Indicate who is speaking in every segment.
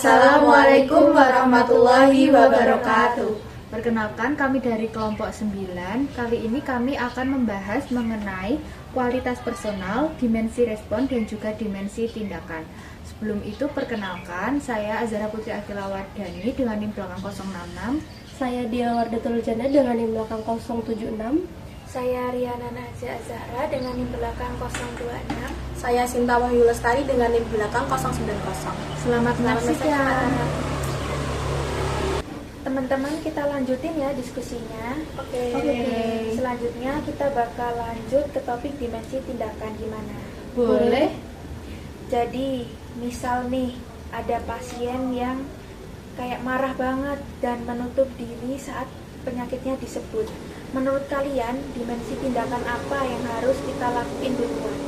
Speaker 1: Assalamualaikum warahmatullahi wabarakatuh.
Speaker 2: Perkenalkan, kami dari kelompok 9. Kali ini kami akan membahas mengenai kualitas personal, dimensi respon, dan juga dimensi tindakan. Sebelum itu, perkenalkan, saya Azhara Putri Akila Wardani dengan NIM belakang 066.
Speaker 3: Saya Dia Wardatul Jannah dengan NIM belakang 076.
Speaker 4: Saya Riana Najah Azhara dengan NIM belakang 026.
Speaker 1: Saya Sinta Wahyu Lestari dengan NIM belakang 090.
Speaker 2: Selamat menyaksikan.
Speaker 4: Teman-teman, kita lanjutin ya diskusinya.
Speaker 1: Oke.
Speaker 4: Selanjutnya kita bakal lanjut ke topik dimensi tindakan gimana.
Speaker 2: Boleh?
Speaker 4: Jadi, misal nih ada pasien yang kayak marah banget dan menutup diri saat penyakitnya disebut. Menurut kalian, dimensi tindakan apa yang harus kita lakuin duluan?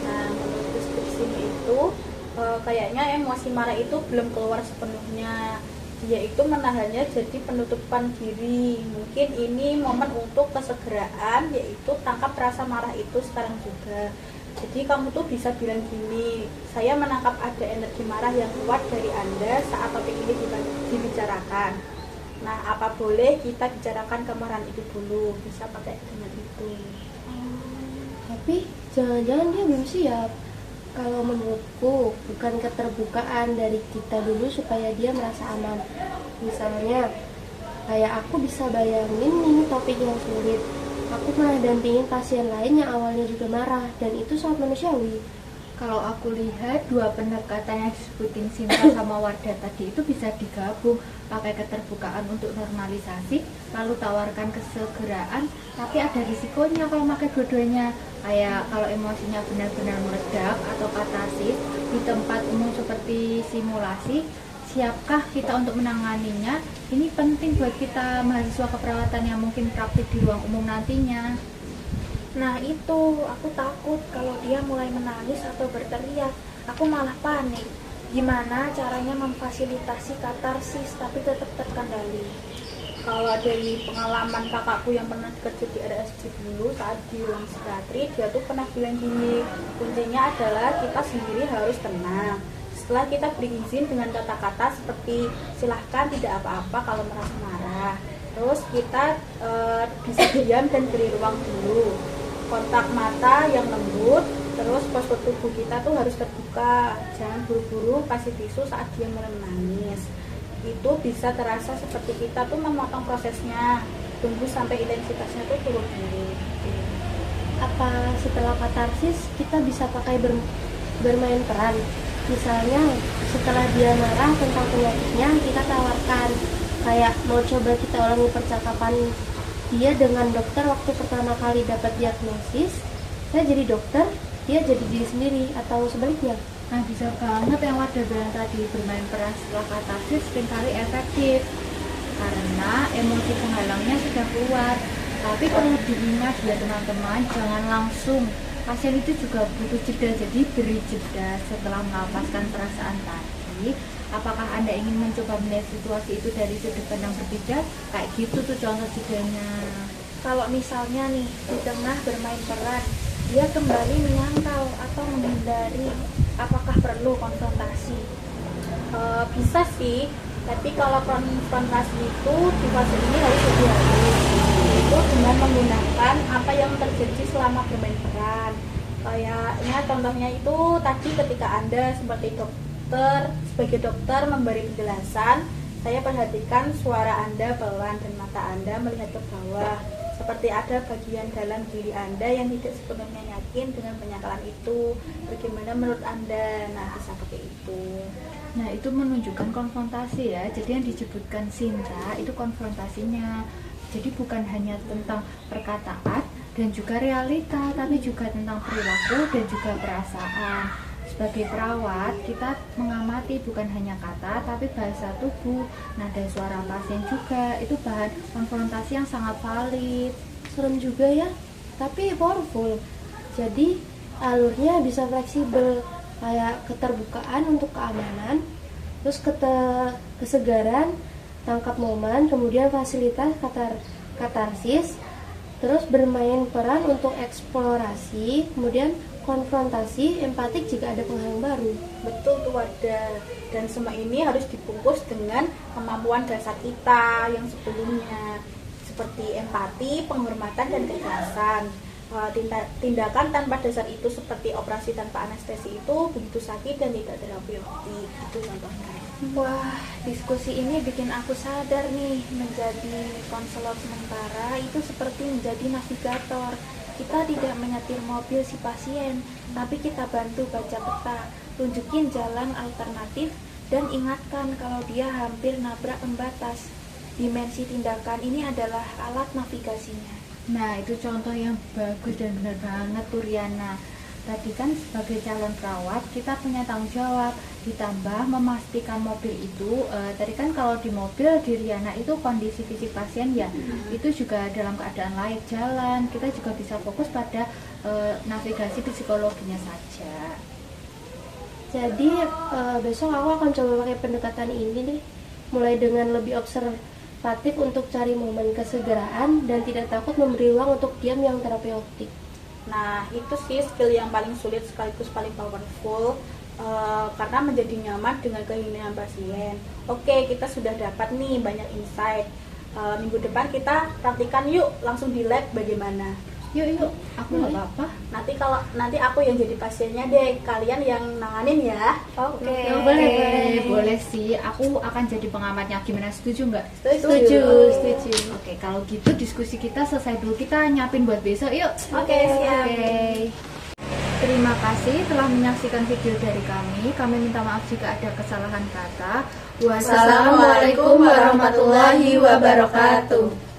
Speaker 1: Nah, menurut deskripsinya itu kayaknya emosi marah itu belum keluar sepenuhnya, yaitu menahannya jadi penutupan diri. Mungkin ini momen untuk kesegeraan, yaitu tangkap rasa marah itu sekarang juga. Jadi kamu tuh bisa bilang gini, saya menangkap ada energi marah yang kuat dari Anda saat topik ini dibicarakan. Nah, apa boleh kita bicarakan kemarahan itu dulu, bisa pakai dengan itu.
Speaker 3: Tapi jangan-jangan dia belum siap. Kalau menurutku bukan keterbukaan dari kita dulu supaya dia merasa aman. Misalnya kayak aku bisa bayangin nih topik yang sulit. Aku pernah dampingin pasien lain yang awalnya juga marah, dan itu sangat manusiawi.
Speaker 2: Kalau aku lihat dua pendekatan yang disebutin Sinta sama Wardah tadi itu bisa digabung, pakai keterbukaan untuk normalisasi, lalu tawarkan kesegeraan, tapi ada risikonya kalau pakai dua-duanya. Kayak kalau emosinya benar-benar meledak atau katarsis di tempat umum seperti simulasi, siapkah kita untuk menanganinya? Ini penting buat kita mahasiswa keperawatan yang mungkin praktik di ruang umum nantinya.
Speaker 4: Nah itu, aku takut kalau dia mulai menangis atau berteriak, aku malah panik. Gimana caranya memfasilitasi katarsis tapi tetap terkendali?
Speaker 1: Kalau dari pengalaman kakakku yang pernah kerja di RSJ dulu saat di ruang psikiatri, dia tuh pernah bilang gini, kuncinya adalah kita sendiri harus tenang. Setelah kita beri izin dengan kata-kata seperti silahkan, tidak apa-apa kalau merasa marah, terus kita bisa diam dan beri ruang dulu, kontak mata yang lembut, terus postur tubuh kita tuh harus terbuka, jangan buru-buru kasih tisu saat dia mulai menangis. Itu bisa terasa seperti kita tuh memotong prosesnya, tunggu sampai intensitasnya tuh turun dulu.
Speaker 3: Apa setelah katarsis kita bisa pakai bermain peran? Misalnya setelah dia marah tentang penyakitnya, kita tawarkan kayak mau coba kita ulangi percakapan dia dengan dokter waktu pertama kali dapat diagnosis. Saya jadi dokter, dia jadi diri sendiri, atau sebaliknya.
Speaker 2: Nah, bisa banget yang Wardah bilang tadi, bermain peran setelah katarsis seringkali efektif karena emosi penghalangnya sudah keluar. Tapi perlu diingat ya teman-teman, jangan langsung. Pasien itu juga butuh jeda, jadi beri jeda setelah melepaskan perasaan tadi. Apakah Anda ingin mencoba melihat situasi itu dari sudut pandang berbeda? Kayak gitu tuh contoh jedanya.
Speaker 4: Kalau misalnya nih di tengah bermain peran, dia kembali menyangkal atau menghindari, apakah perlu konfrontasi?
Speaker 1: Bisa sih, tapi kalau konfrontasi itu di fase ini harus lebih halus, yaitu dengan menggunakan apa yang terjadi selama bermain peran. Kayaknya contohnya itu tadi ketika Anda sebagai dokter memberi penjelasan, saya perhatikan suara Anda pelan dan mata Anda melihat ke bawah, seperti ada bagian dalam diri Anda yang tidak sepenuhnya yakin dengan penyangkalan itu. Bagaimana menurut Anda? Nah, bisa pakai itu.
Speaker 2: Nah, itu menunjukkan konfrontasi ya. Jadi yang disebutkan Sinta itu konfrontasinya. Jadi bukan hanya tentang perkataan dan juga realita, tapi juga tentang perilaku dan juga perasaan. Sebagai perawat, kita mengamati bukan hanya kata, tapi bahasa tubuh, nada suara pasien juga. Itu bahan konfrontasi yang sangat valid.
Speaker 3: Serem juga ya, tapi powerful. Jadi alurnya bisa fleksibel, kayak keterbukaan untuk keamanan, terus kesegaran, tangkap momen, kemudian fasilitas katarsis, terus bermain peran untuk eksplorasi, kemudian konfrontasi, empatik jika ada penghalang baru.
Speaker 1: Betul tuh Wardah. Dan semua ini harus dibungkus dengan kemampuan dasar kita yang sebelumnya, seperti empati, penghormatan, dan keikhlasan. Tindakan tanpa dasar itu seperti operasi tanpa anestesi itu begitu sakit dan tidak terapeutik. Itu contohnya.
Speaker 4: Wah, diskusi ini bikin aku sadar nih, menjadi konselor sementara itu seperti menjadi navigator. Kita tidak menyetir mobil si pasien, tapi kita bantu baca peta, tunjukin jalan alternatif, dan ingatkan kalau dia hampir nabrak pembatas. Dimensi tindakan ini adalah alat navigasinya.
Speaker 2: Nah, itu contoh yang bagus dan benar banget tuh Riana. Tadi kan sebagai calon perawat kita punya tanggung jawab, ditambah memastikan mobil itu tadi kan kalau di mobil di Riana itu kondisi fisik pasien ya itu juga dalam keadaan layak jalan. Kita juga bisa fokus pada navigasi psikologinya saja.
Speaker 3: Jadi besok aku akan coba pakai pendekatan ini nih, mulai dengan lebih observatif untuk cari momen kesegeraan dan tidak takut memberi ruang untuk diam yang terapeutik.
Speaker 1: Nah, itu sih skill yang paling sulit sekaligus paling powerful, karena menjadi nyaman dengan keinginan pasien. Oke, kita sudah dapat nih banyak insight. Minggu depan kita praktikan yuk, langsung di lab bagaimana.
Speaker 2: Yuk, aku nggak apa-apa.
Speaker 1: Nanti aku yang jadi pasiennya deh, kalian yang nanganin ya.
Speaker 4: Oke.
Speaker 2: Boleh sih. Aku akan jadi pengamatnya. Gimana, setuju nggak?
Speaker 3: Setuju.
Speaker 2: Oke, kalau gitu diskusi kita selesai dulu. Kita nyiapin buat besok, yuk.
Speaker 1: Oke, siap.
Speaker 2: Oke. Terima kasih telah menyaksikan video dari kami. Kami minta maaf jika ada kesalahan kata.
Speaker 1: Wassalamualaikum warahmatullahi wabarakatuh.